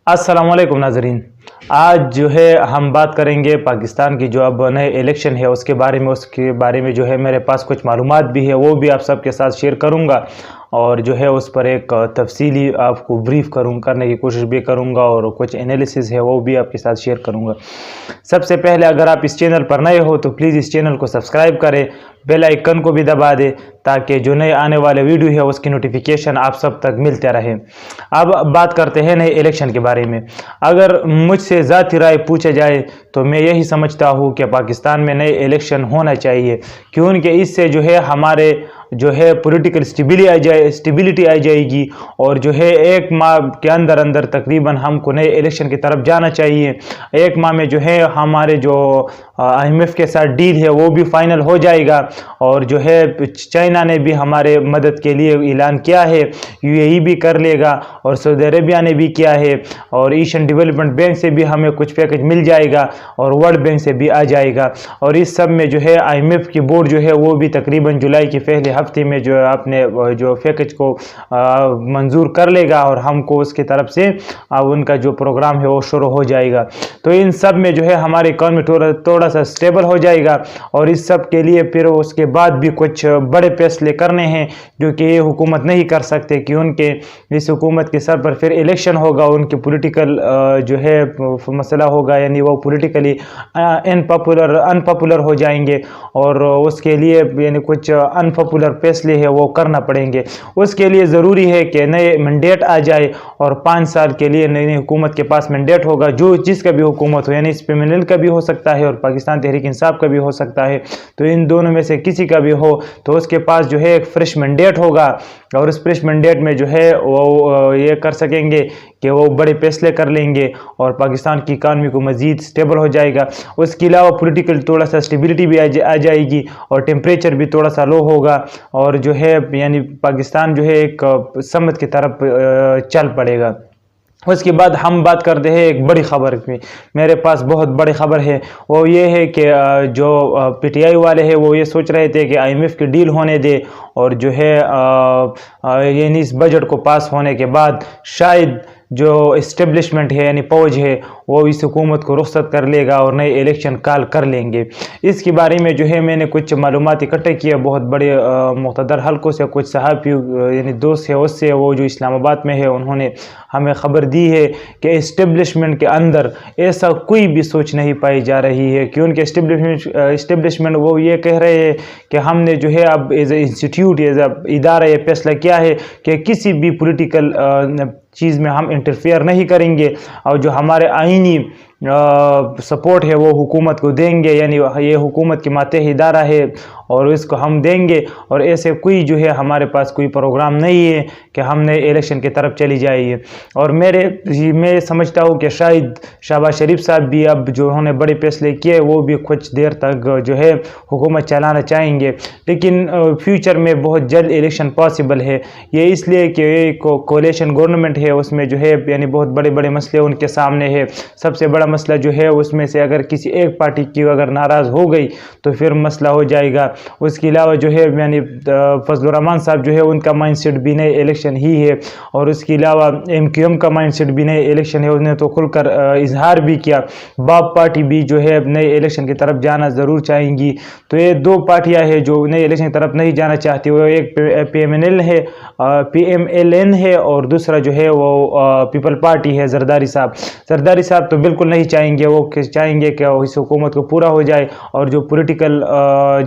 अस्सलाम वालेकुम नाजरीन। आज जो है हम बात करेंगे पाकिस्तान की जो अब नए इलेक्शन है उसके बारे में जो है मेरे पास कुछ मालूमात भी है, वो भी आप सबके साथ शेयर करूंगा और जो है उस पर एक तफसीली आपको ब्रीफ करने की कोशिश भी करूंगा और कुछ एनालिसिस है वो भी आपके साथ शेयर करूंगा। सबसे पहले अगर आप इस चैनल पर नए हो तो प्लीज़ इस चैनल को सब्सक्राइब करें, बेल आइकन को भी दबा दें ताकि जो नए आने वाले वीडियो है उसकी नोटिफिकेशन आप सब तक मिलते रहे। अब बात करते हैं नए इलेक्शन के बारे में। अगर मुझसे ज़ाती राय पूछा जाए तो मैं यही समझता हूँ कि पाकिस्तान में नए इलेक्शन होना चाहिए, क्योंकि इससे जो है हमारे जो है पॉलिटिकल स्टेबिलिटी आ जाएगी और जो है एक माह के अंदर अंदर तकरीबन हमको नए इलेक्शन की तरफ जाना चाहिए। एक माह में जो है हमारे जो IMF के साथ डील है वो भी फाइनल हो जाएगा और जो है चाइना ने भी हमारे मदद के लिए ऐलान किया है, UAE भी कर लेगा और सऊदी अरेबिया ने भी किया है और एशियन डेवलपमेंट बैंक से भी हमें कुछ पैकेज मिल जाएगा और वर्ल्ड बैंक से भी आ जाएगा। और इस सब में जो है IMF की बोर्ड जो है वो भी तकरीबन जुलाई के पहले हफ्ते में जो अपने जो पैकेज को मंजूर कर लेगा और हमको उसकी तरफ से उनका जो प्रोग्राम है वो शुरू हो जाएगा। तो इन सब में जो है हमारी इकॉनमी थोड़ा सा स्टेबल हो जाएगा और इस सब के लिए फिर उसके बाद भी कुछ बड़े फैसले करने हैं जो कि ये हुकूमत नहीं कर सकते, कि उनके इस हुकूमत के सर पर फिर इलेक्शन होगा, उनके पॉलिटिकल जो है मसला होगा, यानी वो पॉलिटिकली अनपॉपुलर हो जाएंगे और उसके लिए यानी कुछ अनपॉपुलर फैसले है वो करना पड़ेंगे। उसके लिए ज़रूरी है कि नए मैंडेट आ जाए और 5 साल के लिए नई हुकूमत के पास मैंडेट होगा, जो जिसका भी हुकूमत हो, यानी इस पे मिनल का भी हो सकता है और पाकिस्तान तहरीक इंसाफ का भी हो सकता है। तो इन दोनों में से किसी का भी हो तो उसके पास जो है एक फ्रेश मैंडेट होगा और उस फ्रेश मैंडेट में जो है वो ये कर सकेंगे कि वो बड़े फैसले कर लेंगे और पाकिस्तान की इकानमी को मज़ीद स्टेबल हो जाएगा। उसके अलावा पॉलिटिकल थोड़ा सा स्टेबिलिटी भी आ जाएगी और टेम्परेचर भी थोड़ा सा लो होगा और जो है यानी पाकिस्तान जो है एक समत की तरफ चल पड़ेगा। उसके बाद हम बात करते हैं एक बड़ी खबर की। मेरे पास बहुत बड़ी खबर है, वो ये है कि जो PTI वाले हैं वो ये सोच रहे थे कि IMF की डील होने दे और जो है यानी इस बजट को पास होने के बाद शायद जो इस्टेब्लिशमेंट है यानी फौज है वो इस हुकूमत को रुखसत कर लेगा और नए इलेक्शन कॉल कर लेंगे। इसके बारे में जो है मैंने कुछ मालूमात इकट्ठे किए बहुत बड़े मुख्तदर हल्कों से, कुछ सहाफ़ी यानी दोस्त है उससे, वो जो इस्लामाबाद में है, उन्होंने हमें ख़बर दी है कि इस्टेब्लिशमेंट के अंदर ऐसा कोई भी सोच नहीं पाई जा रही है, क्योंकि इस्टेब्लिशमेंट वो ये कह रहे हैं कि हमने जो है अब as a institute as a इदारा ये फैसला किया है कि किसी भी पॉलिटिकल चीज़ में हम इंटरफेयर नहीं करेंगे और जो हमारे आईनी सपोर्ट है वो हुकूमत को देंगे, यानी ये हुकूमत के मातहत इदारा है और इसको हम देंगे और ऐसे कोई जो है हमारे पास कोई प्रोग्राम नहीं है कि हमने इलेक्शन की तरफ चली जाइए। और मैं समझता हूँ कि शायद शहबाज शरीफ साहब भी अब जो उन्होंने बड़े फैसले किए वो भी कुछ देर तक जो है हुकूमत चलाना चाहेंगे, लेकिन फ्यूचर में बहुत जल्द इलेक्शन पॉसिबल है। ये इसलिए कि ये कोalition गवर्नमेंट है, उसमें जो है यानी बहुत बड़े बड़े मसले उनके सामने है। सबसे बड़ा मसला जो है उसमें से अगर किसी एक पार्टी की अगर नाराज़ हो गई तो फिर मसला हो जाएगा। उसके अलावा जो है यानी फजलुर रहमान साहब जो है उनका माइंडसेट भी नए इलेक्शन ही है और उसके अलावा MQM का माइंडसेट भी नए इलेक्शन है। उसने तो खुलकर इजहार भी किया, बाप पार्टी भी जो है नए इलेक्शन की तरफ जाना ज़रूर चाहेंगी। तो ये 2 पार्टियां हैं जो नए इलेक्शन की तरफ नहीं जाना चाहती, वो एक PMLN है और दूसरा जो है वो पीपल पार्टी है, जरदारी साहब तो बिल्कुल नहीं चाहेंगे। वो चाहेंगे कि इस हुकूमत को पूरा हो जाए और जो पॉलिटिकल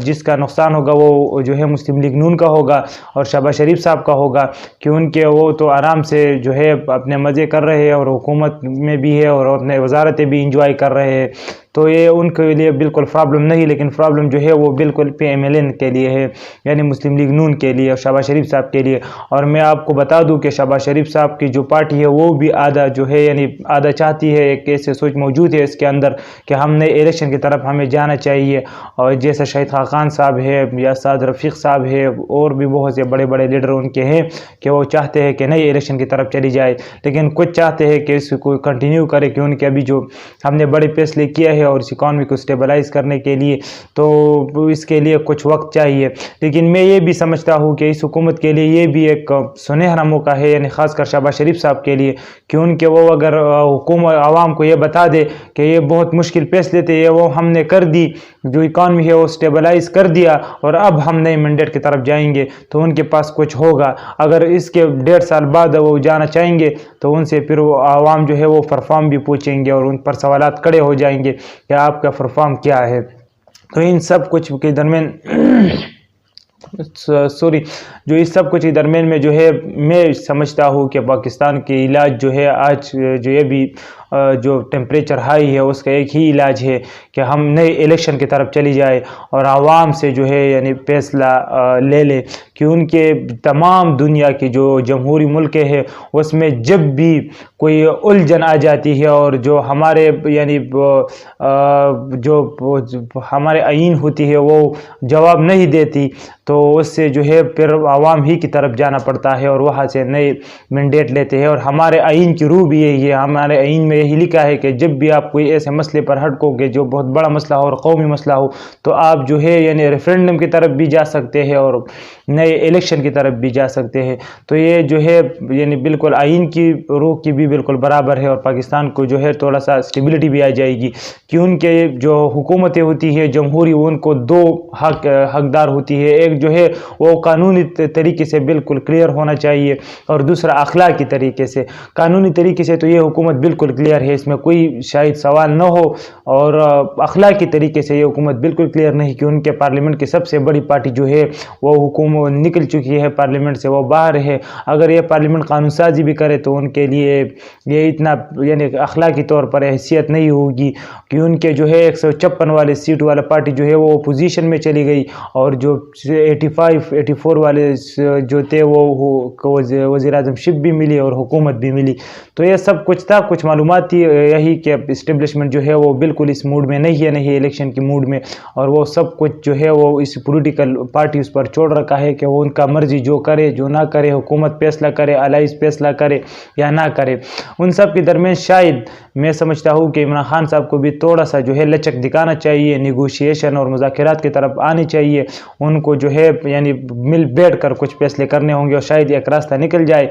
जिसका नुकसान होगा वो जो है मुस्लिम लीग नून का होगा और शहबाज शरीफ साहब का होगा, कि उनके वो तो आराम से जो है अपने मज़े कर रहे हैं और हुकूमत में भी है और अपने वजारतें भी इंजॉय कर रहे हैं। तो ये उनके लिए बिल्कुल प्रॉब्लम नहीं, लेकिन प्रॉब्लम जो है वो बिल्कुल PMLN के लिए है, यानी मुस्लिम लीग नून के लिए और शहबाज शरीफ साहब के लिए। और मैं आपको बता दूं कि शहबाज शरीफ साहब की जो पार्टी है वो भी आधा जो है यानी आधा चाहती है, एक ऐसे सोच मौजूद है इसके अंदर कि हमने इलेक्शन की तरफ हमें जाना चाहिए। और जैसे शहीद खान साहब है या साद रफ़ीक साहब है और भी बहुत से बड़े बड़े लीडर उनके हैं कि वो चाहते हैं कि नई इलेक्शन की तरफ चली जाए, लेकिन कुछ चाहते हैं कि इसको कंटिन्यू करे, कि उनके अभी जो हमने बड़े फैसले किए हैं اور اس اکانومی کو اسٹیبلائز کرنے کے لیے، تو اس کے لیے کچھ وقت چاہیے۔ لیکن میں یہ بھی سمجھتا ہوں کہ اس حکومت کے لیے یہ بھی ایک سنہرا موقع ہے، یعنی خاص کر شہباز شریف صاحب کے لیے، کیونکہ وہ اگر حکومت عوام کو یہ بتا دے کہ یہ بہت مشکل فیصلے تھے، یہ وہ ہم نے کر دی، جو اکانومی ہے وہ اسٹیبلائز کر دیا، اور اب ہم نئے مینڈیٹ کی طرف جائیں گے، تو ان کے پاس کچھ ہوگا۔ اگر اس کے 1.5 سال بعد وہ جانا چاہیں گے تو ان سے پھر وہ عوام جو ہے وہ پرفارم بھی پوچھیں گے، اور ان پر سوالات کھڑے ہو جائیں گے کہ آپ کا پرفارم کیا ہے۔ تو ان سب کچھ کے درمیان جو اس سب کچھ کے درمیان میں جو ہے میں سمجھتا ہوں کہ پاکستان کے علاج جو ہے آج جو یہ بھی جو ٹیمپریچر ہائی ہے اس کا ایک ہی علاج ہے کہ ہم نئے الیکشن کی طرف چلی جائے اور عوام سے جو ہے یعنی فیصلہ لے لے، کیونکہ تمام دنیا کی جو جمہوری ملک ہے اس میں جب بھی کوئی الجھن آ جاتی ہے اور جو ہمارے یعنی جو ہمارے آئین ہوتی ہے وہ جواب نہیں دیتی، تو اس سے جو ہے پھر عوام ہی کی طرف جانا پڑتا ہے اور وہاں سے نئے مینڈیٹ لیتے ہیں۔ اور ہمارے آئین کی روح بھی یہی ہے، ہمارے آئین میں یہی لکھا ہے کہ جب بھی آپ کوئی ایسے مسئلے پر ہٹکو گے جو بہت بڑا مسئلہ ہو اور قومی مسئلہ ہو، تو آپ جو ہے یعنی ریفرینڈم کی طرف بھی جا سکتے ہیں اور نئے الیکشن کی طرف بھی جا سکتے ہیں۔ تو یہ جو ہے یعنی بالکل آئین کی روح کی بھی بالکل برابر ہے، اور پاکستان کو جو ہے تھوڑا سا اسٹیبلٹی بھی آ جائے گی، کیونکہ جو حکومتیں ہوتی ہے جمہوری ان کو دو حقدار ہوتی ہے، ایک جو ہے وہ قانونی طریقے سے بالکل کلیئر ہونا چاہیے، اور دوسرا اخلاقی طریقے سے۔ قانونی طریقے سے تو یہ حکومت بالکل کلیئر ہے، اس میں کوئی شاید سوال نہ ہو، اور اخلاقی طریقے سے یہ حکومت بالکل کلیئر نہیں، کیونکہ پارلیمنٹ کی سب سے بڑی پارٹی جو ہے وہ حکومت نکل چکی ہے پارلیمنٹ سے، وہ باہر ہے۔ اگر یہ پارلیمنٹ قانون سازی بھی کرے تو ان کے لیے یہ اتنا یعنی اخلاقی طور پر حیثیت نہیں ہوگی، کیونکہ جو ہے 156 والے سیٹ والا پارٹی جو ہے وہ اپوزیشن میں چلی گئی، اور جو 84 والے جو تھے وہ وزیر اعظم شپ بھی ملی اور حکومت بھی ملی۔ تو یہ سب کچھ تھا، کچھ معلومات تھی یہی کہ اسٹیبلشمنٹ جو ہے وہ بالکل اس موڈ میں نہیں ہے، نہیں الیکشن کی موڈ میں، اور وہ سب کچھ جو ہے وہ اس پولیٹیکل پارٹیز پر چھوڑ رکھا ہے کہ وہ ان کا مرضی جو کرے جو نہ کرے، حکومت فیصلہ کرے، الائز فیصلہ کرے یا نہ کرے۔ ان سب کے درمیان شاید میں سمجھتا ہوں کہ عمران خان صاحب کو بھی تھوڑا سا جو ہے لچک دکھانا چاہیے، نیگوشیشن اور مذاکرات کی طرف آنی چاہیے، ان کو جو ہے یعنی مل بیٹھ کر کچھ فیصلے کرنے ہوں گے اور شاید ایک راستہ نکل جائے۔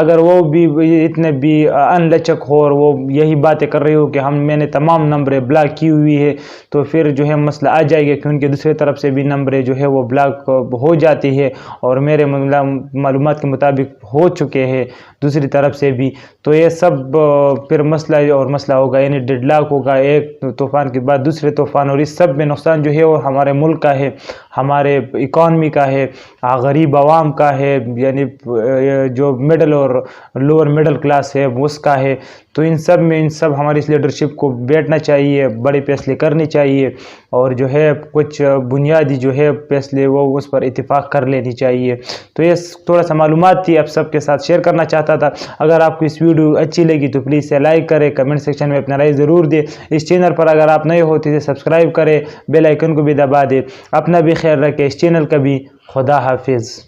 اگر وہ بھی اتنے بھی ان لچک ہو اور وہ یہی باتیں کر رہی ہو کہ میں نے تمام نمبریں بلاک کی ہوئی ہے، تو پھر جو ہے مسئلہ آ جائے گا، کیونکہ دوسری طرف سے بھی نمبریں جو ہے وہ بلاک ہو جاتی ہے، اور میرے معلومات کے مطابق ہو چکے ہیں دوسری طرف سے بھی۔ تو یہ سب پھر مسئلہ ہوگا، یعنی ڈیڈ لاک ہوگا ایک طوفان کے بعد دوسرے طوفان، اور اس سب میں نقصان جو ہے وہ ہمارے ملک کا ہے، ہمارے اکانومی کا ہے، غریب عوام کا ہے، یعنی جو مڈل اور لوور مڈل کلاس ہے اس کا ہے۔ تو ان سب ہماری اس لیڈرشپ کو بیٹھنا چاہیے، بڑے فیصلے کرنے چاہیے، اور جو ہے کچھ بنیادی جو ہے فیصلے وہ اس پر اتفاق کر لینی چاہیے۔ تو یہ تھوڑا سا معلومات تھی، اب سب کے ساتھ شیئر کرنا چاہتا تھا۔ اگر آپ کو اس ویڈیو اچھی لگی تو پلیز سے لائک کریں، کمنٹ سیکشن میں اپنا رائے ضرور دیں، اس چینل پر اگر آپ نئے ہوتے تو سبسکرائب کریں، بیل آئیکن کو بھی دبا دیں۔ اپنا بھی خیال رکھیں، اس چینل کا بھی۔ خدا حافظ۔